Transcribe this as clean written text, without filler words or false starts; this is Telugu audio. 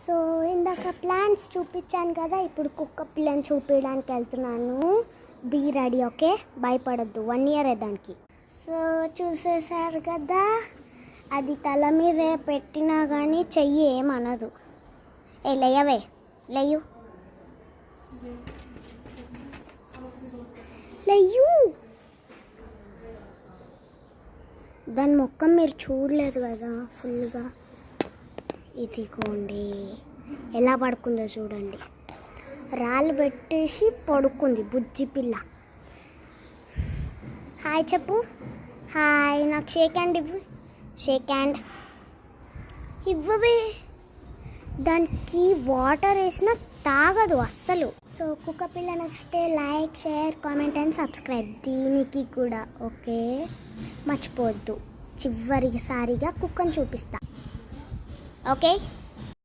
సో ఇందాక ప్లాంట్స్ చూపించాను కదా, ఇప్పుడు కుక్క పిల్లని చూపించడానికి వెళ్తున్నాను. Be ready, okay? భయపడద్దు, 1 ఇయర్ దానికి. సో చూసేసారు కదా, అది తల మీదే పెట్టినా కానీ చెయ్యి ఏమనదు. లేయవే, లేయు లేయు. దాని మొక్కం మీరు చూడలేదు కదా ఫుల్గా. ఇదిగోండి ఎలా పడుకుందో చూడండి. రాళ్ళు పెట్టేసి పడుకుంది బుజ్జి పిల్ల. హాయ్ చెప్పు. హాయ్. నాకు షేక్ హ్యాండ్ ఇవ్వు. షేక్ హ్యాండ్ ఇవ్వవే. దానికి వాటర్ వేసినా తాగదు అస్సలు. సో కుక్క పిల్ల నచ్చితే like, share, comment and subscribe దీనికి కూడా, ఓకే? మర్చిపోవద్దు. చివరిసారిగా కుక్కను చూపిస్తా, ఓకే?